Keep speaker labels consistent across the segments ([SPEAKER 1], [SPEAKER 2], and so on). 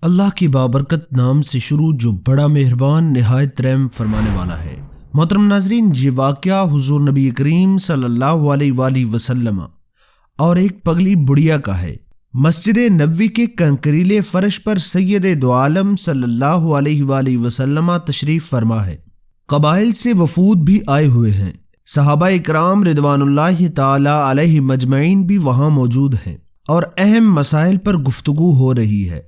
[SPEAKER 1] اللہ کی بابرکت نام سے شروع جو بڑا مہربان نہایت رحم فرمانے والا ہے۔ محترم ناظرین، یہ واقعہ حضور نبی کریم صلی اللہ علیہ وآلہ وسلم اور ایک پگلی بڑھیا کا ہے۔ مسجد نبوی کے کنکریلے فرش پر سید دو عالم صلی اللہ علیہ وآلہ وسلم تشریف فرما ہے۔ قبائل سے وفود بھی آئے ہوئے ہیں۔ صحابہ اکرام رضوان اللہ تعالی علیہ مجمعین بھی وہاں موجود ہیں اور اہم مسائل پر گفتگو ہو رہی ہے۔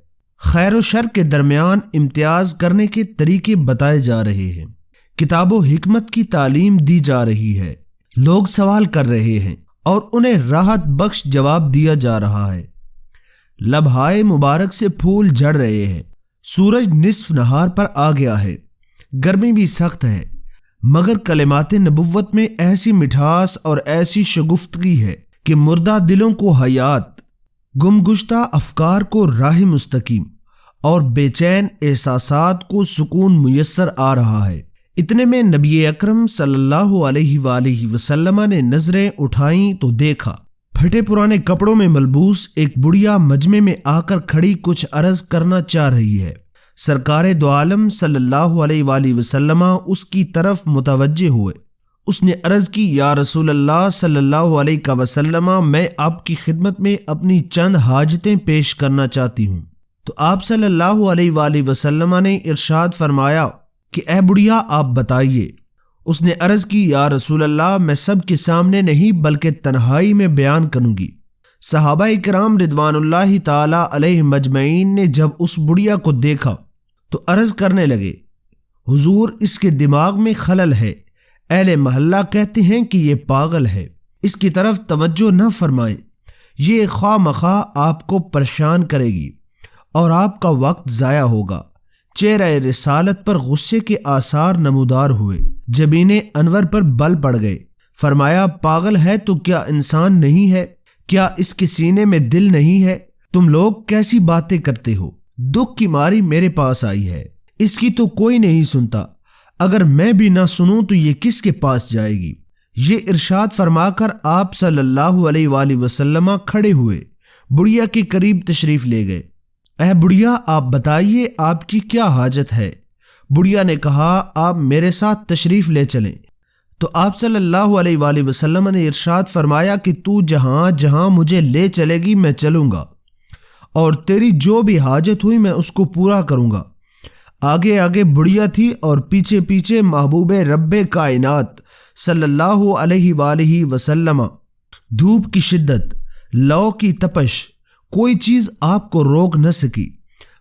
[SPEAKER 1] خیر و شر کے درمیان امتیاز کرنے کے طریقے بتائے جا رہے ہیں۔ کتاب و حکمت کی تعلیم دی جا رہی ہے۔ لوگ سوال کر رہے ہیں اور انہیں راحت بخش جواب دیا جا رہا ہے۔ لبہائے مبارک سے پھول جھڑ رہے ہیں۔ سورج نصف نہار پر آ گیا ہے۔ گرمی بھی سخت ہے، مگر کلمات نبوت میں ایسی مٹھاس اور ایسی شگفتگی ہے کہ مردہ دلوں کو حیات، گمگشتہ افکار کو راہ مستقیم اور بے چین احساسات کو سکون میسر آ رہا ہے۔ اتنے میں نبی اکرم صلی اللہ علیہ وآلہ وسلم نے نظریں اٹھائیں تو دیکھا پھٹے پرانے کپڑوں میں ملبوس ایک بڑھیا مجمع میں آ کر کھڑی کچھ عرض کرنا چاہ رہی ہے۔ سرکار دو عالم صلی اللہ علیہ وآلہ وسلم اس کی طرف متوجہ ہوئے۔ اس نے عرض کی، یا رسول اللہ صلی اللہ علیہ وسلم، میں آپ کی خدمت میں اپنی چند حاجتیں پیش کرنا چاہتی ہوں۔ تو آپ صلی اللہ علیہ وآلہ وسلم نے ارشاد فرمایا کہ اے بڑھیا آپ بتائیے۔ اس نے عرض کی، یا رسول اللہ، میں سب کے سامنے نہیں بلکہ تنہائی میں بیان کروں گی۔ صحابہ کرام رضوان اللہ تعالی علیہ مجمعین نے جب اس بڑھیا کو دیکھا تو عرض کرنے لگے، حضور اس کے دماغ میں خلل ہے، اہل محلہ کہتے ہیں کہ یہ پاگل ہے، اس کی طرف توجہ نہ فرمائیں، یہ خواہ مخواہ آپ کو پریشان کرے گی اور آپ کا وقت ضائع ہوگا۔ چہرہ رسالت پر غصے کے آثار نمودار ہوئے، جبین انور پر بل پڑ گئے۔ فرمایا، پاگل ہے تو کیا انسان نہیں ہے؟ کیا اس کے سینے میں دل نہیں ہے؟ تم لوگ کیسی باتیں کرتے ہو؟ دکھ کی ماری میرے پاس آئی ہے، اس کی تو کوئی نہیں سنتا، اگر میں بھی نہ سنوں تو یہ کس کے پاس جائے گی؟ یہ ارشاد فرما کر آپ صلی اللہ علیہ وآلہ وسلم کھڑے ہوئے، بڑھیا کے قریب تشریف لے گئے۔ اے بڑھیا آپ بتائیے آپ کی کیا حاجت ہے؟ بڑھیا نے کہا، آپ میرے ساتھ تشریف لے چلیں۔ تو آپ صلی اللہ علیہ وآلہ وسلم نے ارشاد فرمایا کہ تو جہاں جہاں مجھے لے چلے گی میں چلوں گا، اور تیری جو بھی حاجت ہوئی میں اس کو پورا کروں گا۔ آگے آگے بڑھیا تھی اور پیچھے پیچھے محبوب رب کائنات صلی اللہ علیہ وآلہ وسلم۔ دھوپ کی شدت، لو کی تپش، کوئی چیز آپ کو روک نہ سکی۔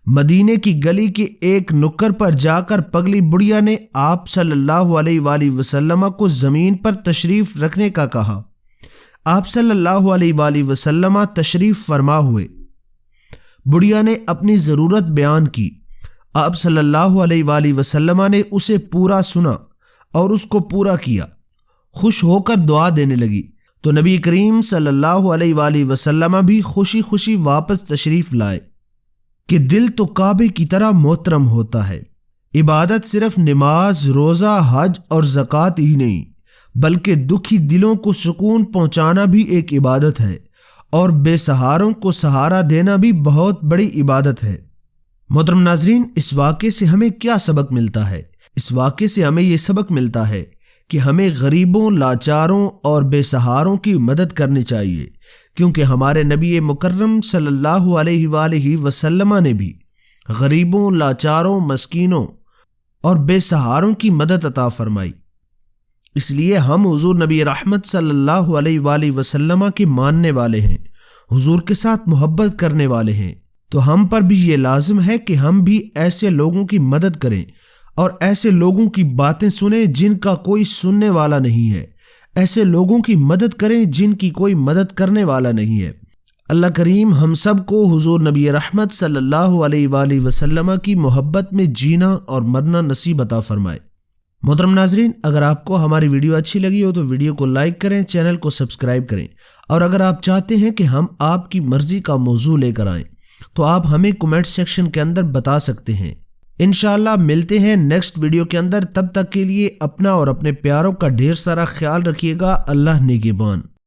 [SPEAKER 1] مدینے کی گلی کے ایک نکر پر جا کر پگلی بڑھیا نے آپ صلی اللہ علیہ وآلہ وسلم کو زمین پر تشریف رکھنے کا کہا۔ آپ صلی اللہ علیہ وآلہ وسلم تشریف فرما ہوئے۔ بڑھیا نے اپنی ضرورت بیان کی۔ آپ صلی اللہ علیہ وآلہ وسلم نے اسے پورا سنا اور اس کو پورا کیا۔ خوش ہو کر دعا دینے لگی تو نبی کریم صلی اللہ علیہ وآلہ وسلم بھی خوشی خوشی واپس تشریف لائے کہ دل تو کعبے کی طرح محترم ہوتا ہے۔ عبادت صرف نماز، روزہ، حج اور زکوٰۃ ہی نہیں، بلکہ دکھی دلوں کو سکون پہنچانا بھی ایک عبادت ہے، اور بے سہاروں کو سہارا دینا بھی بہت بڑی عبادت ہے۔ محترم ناظرین، اس واقعے سے ہمیں کیا سبق ملتا ہے؟ اس واقعے سے ہمیں یہ سبق ملتا ہے کہ ہمیں غریبوں، لاچاروں اور بے سہاروں کی مدد کرنی چاہیے، کیونکہ ہمارے نبی مکرم صلی اللہ علیہ وآلہ وسلم نے بھی غریبوں، لاچاروں، مسکینوں اور بے سہاروں کی مدد عطا فرمائی۔ اس لیے ہم حضور نبی رحمت صلی اللہ علیہ وآلہ وسلم کے ماننے والے ہیں، حضور کے ساتھ محبت کرنے والے ہیں، تو ہم پر بھی یہ لازم ہے کہ ہم بھی ایسے لوگوں کی مدد کریں اور ایسے لوگوں کی باتیں سنیں جن کا کوئی سننے والا نہیں ہے، ایسے لوگوں کی مدد کریں جن کی کوئی مدد کرنے والا نہیں ہے۔ اللہ کریم ہم سب کو حضور نبی رحمت صلی اللہ علیہ وآلہ وسلم کی محبت میں جینا اور مرنا نصیب عطا فرمائے۔ محترم ناظرین، اگر آپ کو ہماری ویڈیو اچھی لگی ہو تو ویڈیو کو لائک کریں، چینل کو سبسکرائب کریں، اور اگر آپ چاہتے ہیں کہ ہم آپ کی مرضی کا موضوع لے کر آئیں تو آپ ہمیں کمنٹ سیکشن کے اندر بتا سکتے ہیں۔ انشاءاللہ ملتے ہیں نیکسٹ ویڈیو کے اندر، تب تک کے لیے اپنا اور اپنے پیاروں کا ڈھیر سارا خیال رکھیے گا۔ اللہ نگہبان۔